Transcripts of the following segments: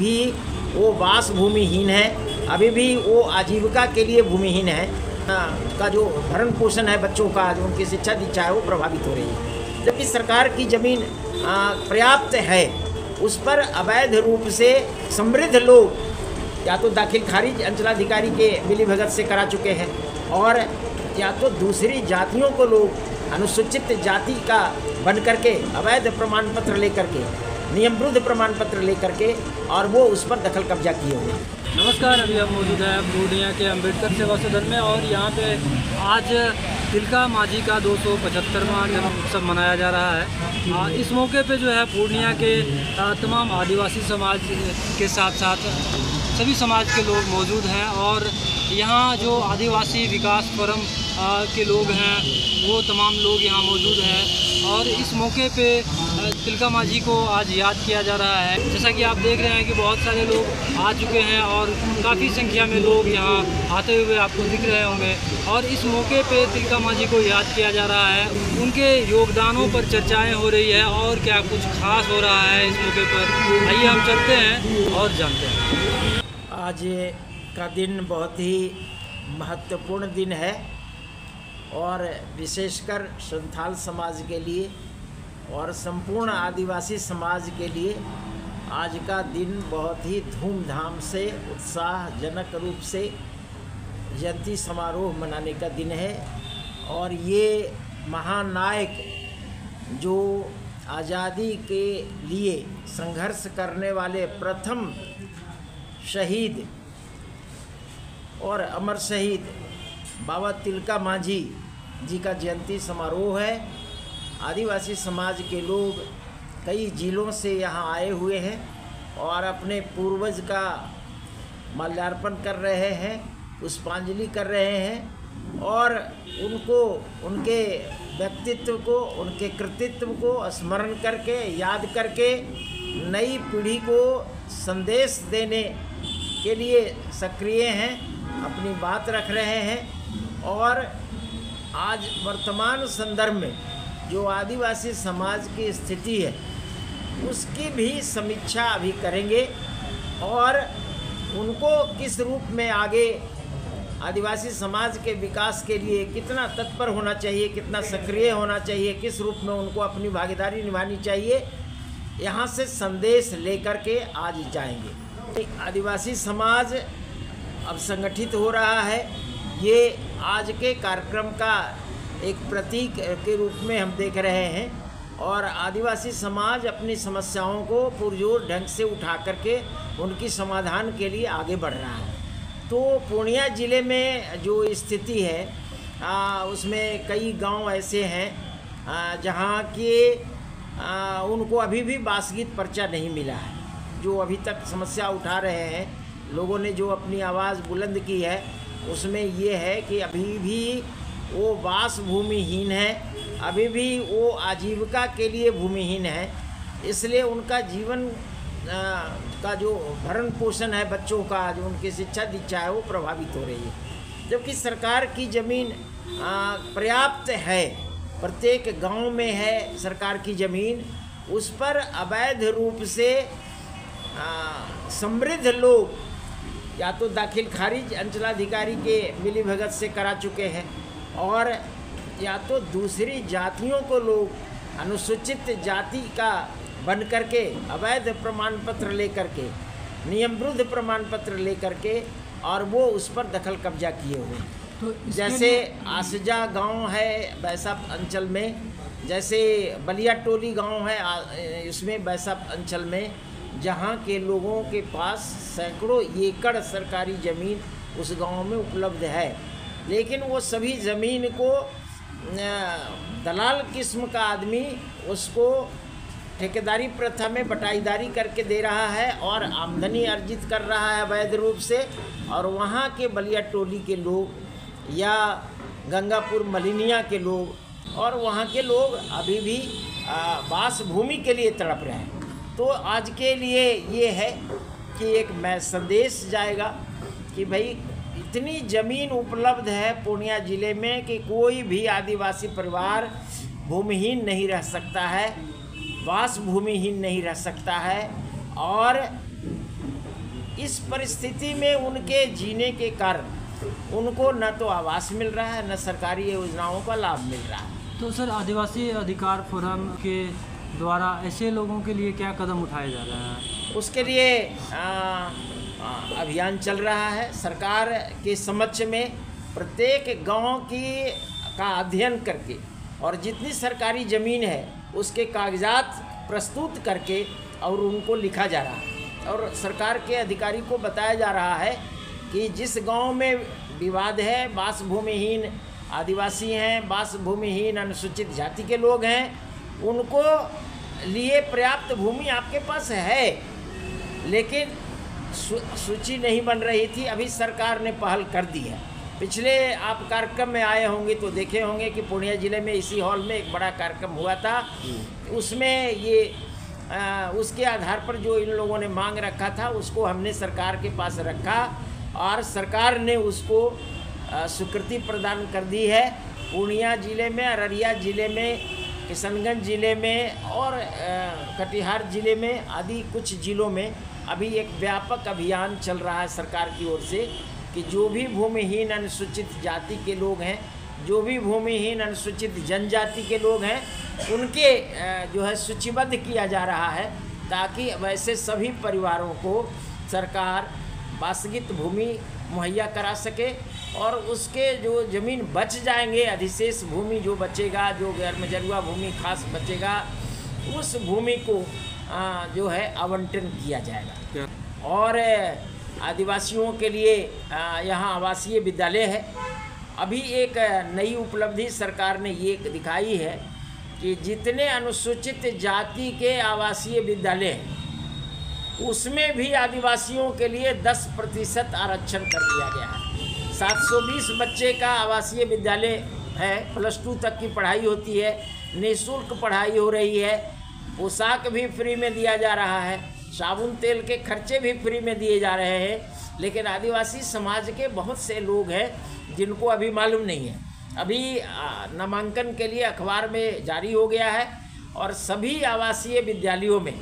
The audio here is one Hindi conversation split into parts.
भी वो वास भूमिहीन है, अभी भी वो आजीविका के लिए भूमिहीन है। का जो भरण पोषण है बच्चों का, जो उनकी शिक्षा दीक्षा है वो प्रभावित हो रही है। जबकि सरकार की ज़मीन पर्याप्त है, उस पर अवैध रूप से समृद्ध लोग या तो दाखिल खारिज अंचलाधिकारी के मिलीभगत से करा चुके हैं, और या तो दूसरी जातियों को लोग अनुसूचित जाति का बन करके अवैध प्रमाण पत्र लेकर के, नियम विरुद्ध प्रमाण पत्र लेकर के, और वो उस पर दखल कब्जा किए हुए। नमस्कार, अभी हम मौजूद हैं पूर्णिया के अम्बेडकर सेवा सदन में, और यहाँ पे आज तिलका माझी का 275वां जन्म उत्सव मनाया जा रहा है। इस मौके पे जो है पूर्णिया के तमाम आदिवासी समाज के साथ साथ सभी समाज के लोग मौजूद हैं, और यहाँ जो आदिवासी विकास फोरम के लोग हैं वो तमाम लोग यहाँ मौजूद हैं, और इस मौके पे तिलका माझी को आज याद किया जा रहा है। जैसा कि आप देख रहे हैं कि बहुत सारे लोग आ चुके हैं और काफ़ी संख्या में लोग यहाँ आते हुए आपको दिख रहे होंगे, और इस मौके पे तिलका माझी को याद किया जा रहा है। उनके योगदानों पर चर्चाएं हो रही है, और क्या कुछ खास हो रहा है इस मौके पर, आइए हम चलते हैं और जानते हैं। आज का दिन बहुत ही महत्वपूर्ण दिन है, और विशेषकर संथाल समाज के लिए और संपूर्ण आदिवासी समाज के लिए आज का दिन बहुत ही धूमधाम से उत्साहजनक रूप से जयंती समारोह मनाने का दिन है। और ये महानायक जो आज़ादी के लिए संघर्ष करने वाले प्रथम शहीद और अमर शहीद बाबा तिलका माझी जी का जयंती समारोह है। आदिवासी समाज के लोग कई जिलों से यहाँ आए हुए हैं और अपने पूर्वज का माल्यार्पण कर रहे हैं, पुष्पांजलि कर रहे हैं, और उनको, उनके व्यक्तित्व को, उनके कृतित्व को स्मरण करके, याद करके नई पीढ़ी को संदेश देने के लिए सक्रिय हैं, अपनी बात रख रहे हैं। और आज वर्तमान संदर्भ में जो आदिवासी समाज की स्थिति है उसकी भी समीक्षा अभी करेंगे, और उनको किस रूप में आगे आदिवासी समाज के विकास के लिए कितना तत्पर होना चाहिए, कितना सक्रिय होना चाहिए, किस रूप में उनको अपनी भागीदारी निभानी चाहिए, यहाँ से संदेश लेकर के आज जाएंगे। आदिवासी समाज अब संगठित हो रहा है, ये आज के कार्यक्रम का एक प्रतीक के रूप में हम देख रहे हैं, और आदिवासी समाज अपनी समस्याओं को पुरजोर ढंग से उठा करके उनकी समाधान के लिए आगे बढ़ रहा है। तो पूर्णिया ज़िले में जो स्थिति है उसमें कई गांव ऐसे हैं जहां के उनको अभी भी बासगीत पर्चा नहीं मिला है। जो अभी तक समस्या उठा रहे हैं, लोगों ने जो अपनी आवाज़ बुलंद की है, उसमें ये है कि अभी भी वो वास भूमिहीन है, अभी भी वो आजीविका के लिए भूमिहीन है, इसलिए उनका जीवन का जो भरण पोषण है बच्चों का, जो उनकी शिक्षा दीक्षा है वो प्रभावित हो रही है। जबकि सरकार की ज़मीन पर्याप्त है, प्रत्येक गांव में है सरकार की ज़मीन, उस पर अवैध रूप से समृद्ध लोग या तो दाखिल खारिज अंचलाधिकारी के मिलीभगत से करा चुके हैं, और या तो दूसरी जातियों को लोग अनुसूचित जाति का बन करके अवैध प्रमाण पत्र लेकर के, नियम विरुद्ध प्रमाण पत्र लेकर के, और वो उस पर दखल कब्जा किए हुए। तो जैसे आसजा गांव है बैसाप अंचल में, जैसे बलिया टोली गांव है इसमें बैसाप अंचल में, जहां के लोगों के पास सैकड़ों एकड़ सरकारी ज़मीन उस गांव में उपलब्ध है, लेकिन वो सभी ज़मीन को दलाल किस्म का आदमी उसको ठेकेदारी प्रथा में बटाईदारी करके दे रहा है और आमदनी अर्जित कर रहा है अवैध रूप से। और वहाँ के बलिया टोली के लोग या गंगापुर मलिनिया के लोग और वहाँ के लोग अभी भी वास भूमि के लिए तड़प रहे हैं। तो आज के लिए ये है कि एक संदेश जाएगा कि भाई इतनी ज़मीन उपलब्ध है पूर्णिया ज़िले में कि कोई भी आदिवासी परिवार भूमिहीन नहीं रह सकता है, वास भूमिहीन नहीं रह सकता है। और इस परिस्थिति में उनके जीने के कारण उनको न तो आवास मिल रहा है, न सरकारी योजनाओं का लाभ मिल रहा है। तो सर, आदिवासी अधिकार फोरम के द्वारा ऐसे लोगों के लिए क्या कदम उठाए जा रहे हैं? उसके लिए अभियान चल रहा है। सरकार के समक्ष में प्रत्येक गांव का अध्ययन करके और जितनी सरकारी ज़मीन है उसके कागजात प्रस्तुत करके और उनको लिखा जा रहा है और सरकार के अधिकारी को बताया जा रहा है कि जिस गांव में विवाद है, बास भूमिहीन आदिवासी हैं, बास भूमिहीन अनुसूचित जाति के लोग हैं, उनको लिए पर्याप्त भूमि आपके पास है, लेकिन सूची नहीं बन रही थी। अभी सरकार ने पहल कर दी है। पिछले आप कार्यक्रम में आए होंगे तो देखे होंगे कि पूर्णिया ज़िले में इसी हॉल में एक बड़ा कार्यक्रम हुआ था। उसमें ये उसके आधार पर जो इन लोगों ने मांग रखा था उसको हमने सरकार के पास रखा और सरकार ने उसको स्वीकृति प्रदान कर दी है। पूर्णिया ज़िले में, अररिया ज़िले में, किशनगंज ज़िले में और कटिहार ज़िले में आदि कुछ ज़िलों में अभी एक व्यापक अभियान चल रहा है सरकार की ओर से कि जो भी भूमिहीन अनुसूचित जाति के लोग हैं, जो भी भूमिहीन अनुसूचित जनजाति के लोग हैं, उनके जो है सूचीबद्ध किया जा रहा है ताकि वैसे सभी परिवारों को सरकार वास्तविक भूमि मुहैया करा सके और उसके जो ज़मीन बच जाएंगे, अधिशेष भूमि जो बचेगा, जो गैर मजरूआ भूमि खास बचेगा, उस भूमि को जो है आवंटन किया जाएगा। और आदिवासियों के लिए यहाँ आवासीय विद्यालय है। अभी एक नई उपलब्धि सरकार ने ये दिखाई है कि जितने अनुसूचित जाति के आवासीय विद्यालय हैं उसमें भी आदिवासियों के लिए 10% आरक्षण कर दिया गया है। 720 बच्चे का आवासीय विद्यालय है, +2 तक की पढ़ाई होती है, निःशुल्क पढ़ाई हो रही है, पोशाक भी फ्री में दिया जा रहा है, साबुन तेल के खर्चे भी फ्री में दिए जा रहे हैं। लेकिन आदिवासी समाज के बहुत से लोग हैं जिनको अभी मालूम नहीं है। अभी नामांकन के लिए अखबार में जारी हो गया है और सभी आवासीय विद्यालयों में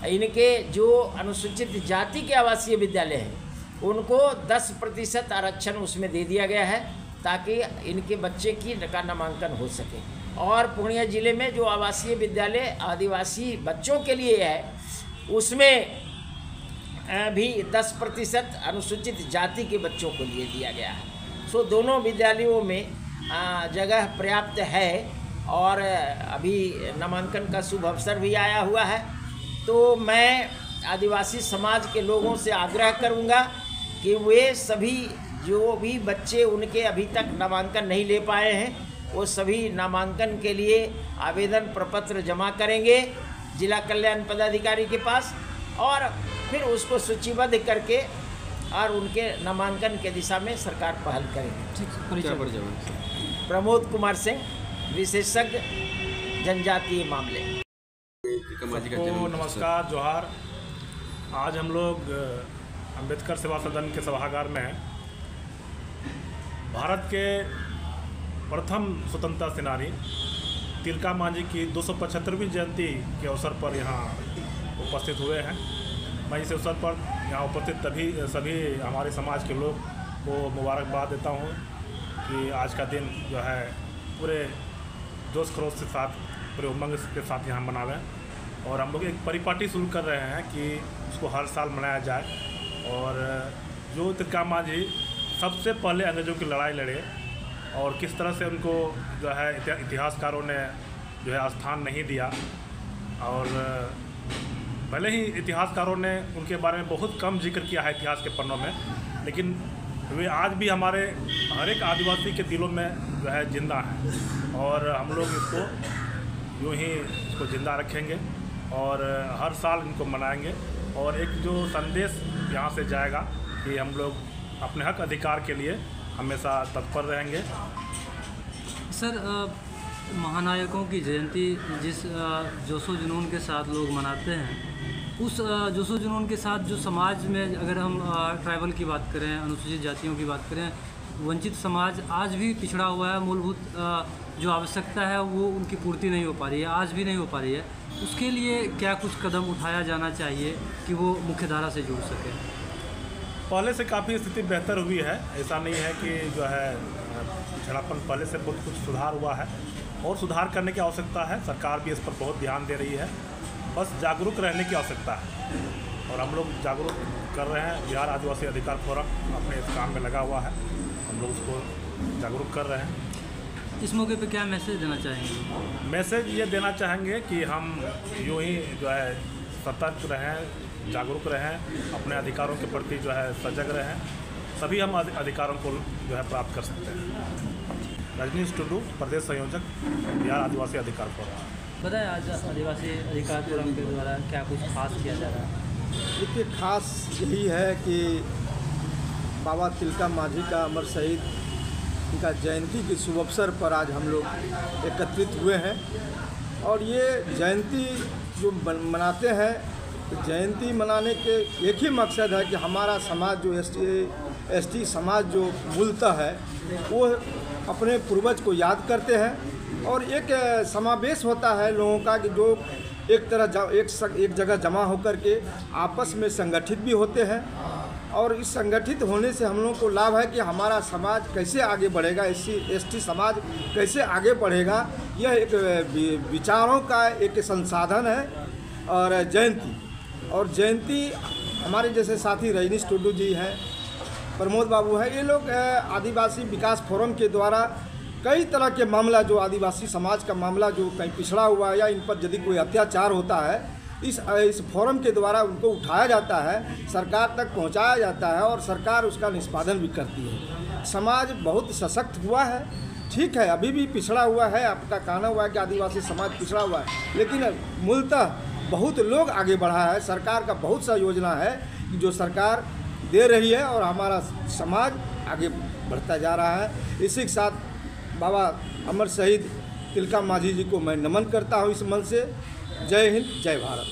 इनके जो अनुसूचित जाति के आवासीय विद्यालय हैं उनको 10% आरक्षण उसमें दे दिया गया है ताकि इनके बच्चे का नामांकन हो सके। और पूर्णिया ज़िले में जो आवासीय विद्यालय आदिवासी बच्चों के लिए है उसमें भी 10% अनुसूचित जाति के बच्चों को लिए दिया गया है। सो दोनों विद्यालयों में जगह पर्याप्त है और अभी नामांकन का शुभ अवसर भी आया हुआ है। तो मैं आदिवासी समाज के लोगों से आग्रह करूंगा कि वे सभी जो भी बच्चे उनके अभी तक नामांकन नहीं ले पाए हैं वो सभी नामांकन के लिए आवेदन प्रपत्र जमा करेंगे जिला कल्याण पदाधिकारी के पास और फिर उसको सूचीबद्ध करके और उनके नामांकन के दिशा में सरकार पहल करेगी। प्रमोद कुमार सिंह, विशेषज्ञ जनजातीय मामले। तो नमस्कार, जोहार। आज हम लोग अंबेडकर सेवा सदन के सभागार में हैं। भारत के प्रथम स्वतंत्रता सेनानी तिलका मांझी की 275वीं जयंती के अवसर पर यहाँ उपस्थित हुए हैं। मैं इस अवसर पर यहाँ उपस्थित सभी हमारे समाज के लोग को मुबारकबाद देता हूँ कि आज का दिन जो है पूरे जोश खरोश के साथ, पूरे उमंग के साथ यहाँ मनावें। और हम लोग एक परिपाटी शुरू कर रहे हैं कि उसको हर साल मनाया जाए। और जो तिलका मांझी सबसे पहले अंग्रेज़ों की लड़ाई लड़े और किस तरह से उनको जो है इतिहासकारों ने जो है स्थान नहीं दिया और भले ही इतिहासकारों ने उनके बारे में बहुत कम जिक्र किया है इतिहास के पन्नों में, लेकिन वे आज भी हमारे हर एक आदिवासी के दिलों में जो है जिंदा हैं। और हम लोग इसको यूँ ही इसको ज़िंदा रखेंगे और हर साल इनको मनाएंगे। और एक जो संदेश यहाँ से जाएगा कि हम लोग अपने हक अधिकार के लिए हमेशा तत्पर रहेंगे। सर, महानायकों की जयंती जिस जोशो जुनून के साथ लोग मनाते हैं, उस जोशो जुनून के साथ जो समाज में, अगर हम ट्राइबल की बात करें, अनुसूचित जातियों की बात करें, वंचित समाज आज भी पिछड़ा हुआ है। मूलभूत जो आवश्यकता है वो उनकी पूर्ति नहीं हो पा रही है, आज भी नहीं हो पा रही है। उसके लिए क्या कुछ कदम उठाया जाना चाहिए कि वो मुख्य धारा से जुड़ सके? पहले से काफ़ी स्थिति बेहतर हुई है। ऐसा नहीं है कि जो है पिछड़ापन, पहले से बहुत कुछ सुधार हुआ है और सुधार करने की आवश्यकता है। सरकार भी इस पर बहुत ध्यान दे रही है, बस जागरूक रहने की आवश्यकता है और हम लोग जागरूक कर रहे हैं। बिहार आदिवासी अधिकार फोरम अपने इस काम में लगा हुआ है, हम लोग उसको जागरूक कर रहे हैं। इस मौके पे क्या मैसेज देना चाहेंगे? मैसेज ये देना चाहेंगे कि हम यूँ ही जो है सतर्क रहें, जागरूक रहें, अपने अधिकारों के प्रति जो है सजग रहें, सभी हम अधिकारों को जो है प्राप्त कर सकते हैं। रजनीश टुडू, प्रदेश संयोजक, बिहार आदिवासी अधिकार फोरम। बताएं आज आदिवासी अधिकार फोरम के द्वारा क्या कुछ खास किया जा रहा है? देखिए, खास यही है कि बाबा तिलका मांझी का अमर शहीद इनका जयंती के शुभ अवसर पर आज हम लोग एकत्रित हुए हैं और ये जयंती जो मनाते हैं, तो जयंती मनाने के एक ही मकसद है कि हमारा समाज जो एसटी समाज जो मूलतः है वो अपने पूर्वज को याद करते हैं और एक समावेश होता है लोगों का कि जो एक जगह जमा होकर के आपस में संगठित भी होते हैं और इस संगठित होने से हम लोगों को लाभ है कि हमारा समाज कैसे आगे बढ़ेगा, एसटी समाज कैसे आगे बढ़ेगा, यह एक विचारों का एक संसाधन है। और जयंती हमारे जैसे साथी रजनीश टुडू जी हैं, प्रमोद बाबू हैं, ये लोग आदिवासी विकास फोरम के द्वारा कई तरह के मामला, जो आदिवासी समाज का मामला जो कहीं पिछड़ा हुआ है या इन पर यदि कोई अत्याचार होता है, इस फोरम के द्वारा उनको उठाया जाता है, सरकार तक पहुंचाया जाता है और सरकार उसका निष्पादन भी करती है। समाज बहुत सशक्त हुआ है, ठीक है, अभी भी पिछड़ा हुआ है, आपका कहना हुआ है कि आदिवासी समाज पिछड़ा हुआ है, लेकिन मूलतः बहुत लोग आगे बढ़ा है। सरकार का बहुत सा योजना है जो सरकार दे रही है और हमारा समाज आगे बढ़ता जा रहा है। इसी के साथ बाबा अमर शहीद तिलका मांझी जी को मैं नमन करता हूँ इस मन से। जय हिंद, जय भारत।